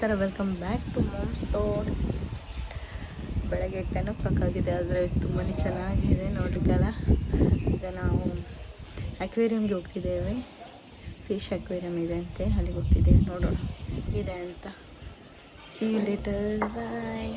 ನಮಸ್ಕಾರ, welcome back to Mom's Thought. ಬೆಳಗ್ಗೆ 10 ಆಗಿದೆ, ಆದರೆ ತುಂಬಾ ಚೆನ್ನಾಗಿದೆ ನೋಡಲಿಕ್ಕೆಲ್ಲ. ಈಗ ನಾವು ಅಕ್ವೇರಿಯಮ್ಗೆ ಹೋಗ್ತಿದ್ದೇವೆ. ಫಿಶ್ ಅಕ್ವೇರಿಯಮ್ ಇದೆ ಅಂತೆ, ಅಲ್ಲಿಗೆ ಹೋಗ್ತಿದ್ದೇವೆ. ನೋಡೋಣ ಇದೆ ಅಂತ. ಸಿ ಯು ಲೇಟರ್, ಬಾಯ್.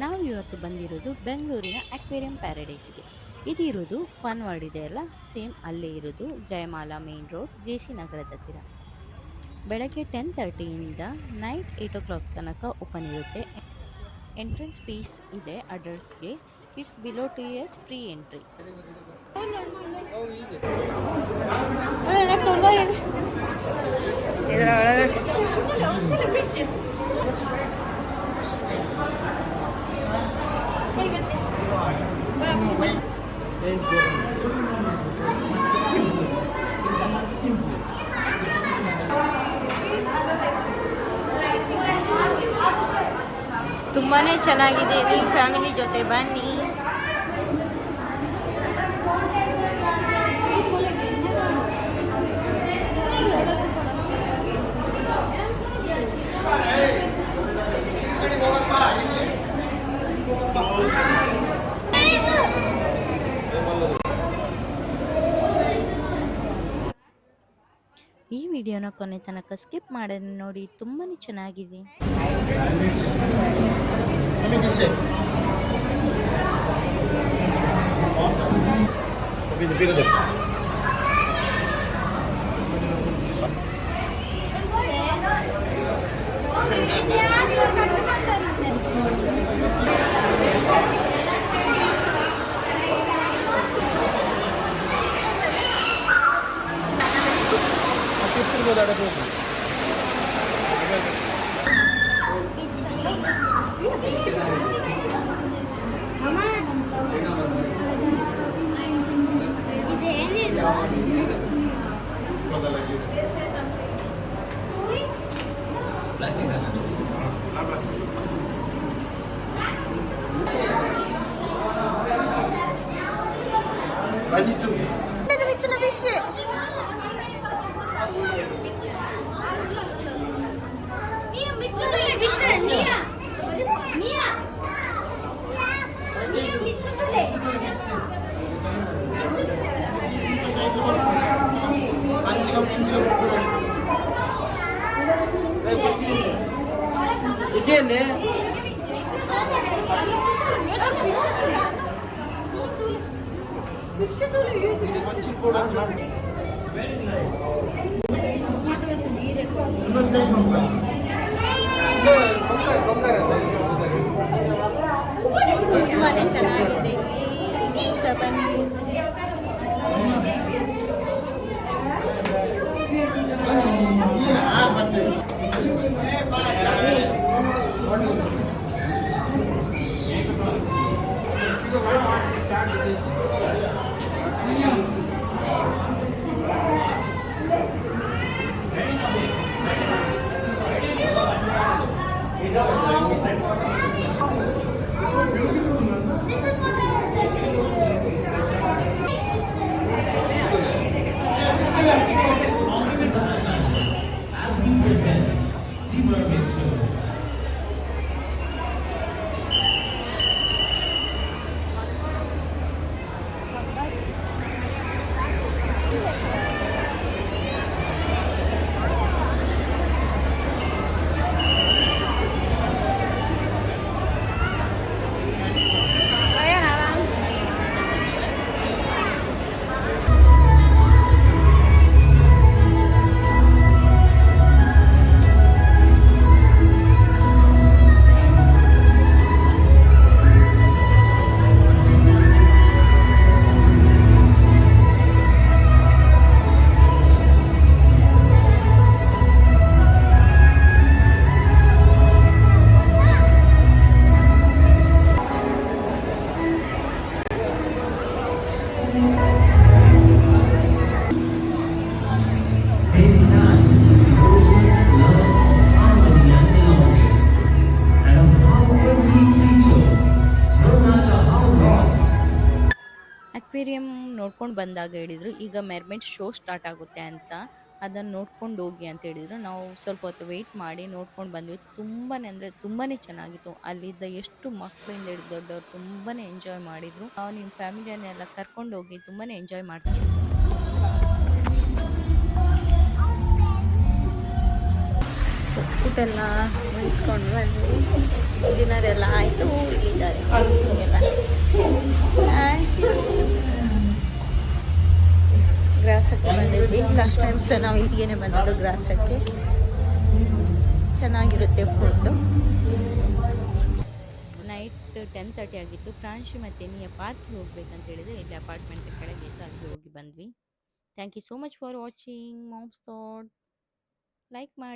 ನಾವು ಇವತ್ತು ಬಂದಿರೋದು ಬೆಂಗಳೂರಿನ ಅಕ್ವೇರಿಯಂ ಪ್ಯಾರಡೈಸ್ಗೆ. ಇದಿರೋದು ಫನ್ ವರ್ಡ್ ಇದೆಯಲ್ಲ, ಸೇಮ್ ಅಲ್ಲೇ ಇರೋದು. ಜಯಮಾಲಾ ಮೇನ್ ರೋಡ್, JC ನಗರದ ಹತ್ತಿರ. ಬೆಳಗ್ಗೆ 10:30 ನೈಟ್ 8 ತನಕ ಓಪನ್ ಇರುತ್ತೆ. ಎಂಟ್ರೆನ್ಸ್ ಫೀಸ್ ಇದೆ ಅಡಲ್ಟ್ಸ್ಗೆ. Kids below 2 years free entry. ತುಂಬಾ ಚೆನ್ನಾಗಿದೆ, ನೀವು ಫ್ಯಾಮಿಲಿ ಜೊತೆ ಬನ್ನಿ. ಈ ವಿಡಿಯೋನ ಕೊನೆ ತನಕ ಸ್ಕಿಪ್ ಮಾಡೋದು ನೋಡಿ, ತುಂಬಾ ಚೆನ್ನಾಗಿದೆ. ತುಂಬಾ ಚೆನ್ನಾಗಿದೆ ಇಲ್ಲಿ ಬನ್ನಿ. ಅಕ್ವೇರಿಯಂ ನೋಡ್ಕೊಂಡು ಬಂದಾಗ ಹೇಳಿದರು ಈಗ ಮೆರ್ಮೇಡ್ ಶೋ ಸ್ಟಾರ್ಟ್ ಆಗುತ್ತೆ ಅಂತ, ಅದನ್ನು ನೋಡ್ಕೊಂಡು ಹೋಗಿ ಅಂತ ಹೇಳಿದರು. ನಾವು ಸ್ವಲ್ಪ ಹೊತ್ತು ವೆಯ್ಟ್ ಮಾಡಿ ನೋಡ್ಕೊಂಡು ಬಂದ್ವಿ. ತುಂಬಾ ಅಂದರೆ ತುಂಬಾ ಚೆನ್ನಾಗಿತ್ತು. ಅಲ್ಲಿದ್ದ ಎಷ್ಟು ಮಕ್ಕಳಿಂದ ಹಿಡಿದು ದೊಡ್ಡವರು ತುಂಬಾ ಎಂಜಾಯ್ ಮಾಡಿದರು. ನಾವು ನಿಮ್ಮ ಫ್ಯಾಮಿಲಿಯನ್ನೆಲ್ಲ ಕರ್ಕೊಂಡು ಹೋಗಿ ತುಂಬಾ ಎಂಜಾಯ್ ಮಾಡ್ತೀವಿ. ಊಟ ಎಲ್ಲ ಮುಗಿಸ್ಕೊಂಡು ಬಂದ್ವಿ, ಡಿನ್ನರ್ ಎಲ್ಲ ಆಯಿತು. ಇಲ್ಲಿದ್ದಾರೆ ಎಲ್ಲ ಗ್ರಾಸಕ್ಕೆ ಬಂದಿದ್ವಿ. ಲಾಸ್ಟ್ ಟೈಮ್ ಸಹ ನಾವು ಇಲ್ಲಿಗೇನೆ ಬಂದಿದ್ದು ಗ್ರಾಸಕ್ಕೆ. ಚೆನ್ನಾಗಿರುತ್ತೆ ಫುಡ್ಡು. ನೈಟ್ 10:30 ಆಗಿತ್ತು. ಪ್ರಾಂಶು ಮತ್ತು ನೀಯ ಪಾರ್ಕ್ಗೆ ಹೋಗ್ಬೇಕಂತ ಹೇಳಿದ್ರೆ ಇಲ್ಲಿ ಅಪಾರ್ಟ್ಮೆಂಟ್ ಕೆಳಗೆ ಇತ್ತು, ಅಲ್ಲಿಗೆ ಹೋಗಿ ಬಂದ್ವಿ. Thank you so much for watching Mom's Thought. Like ಮಾಡಿ.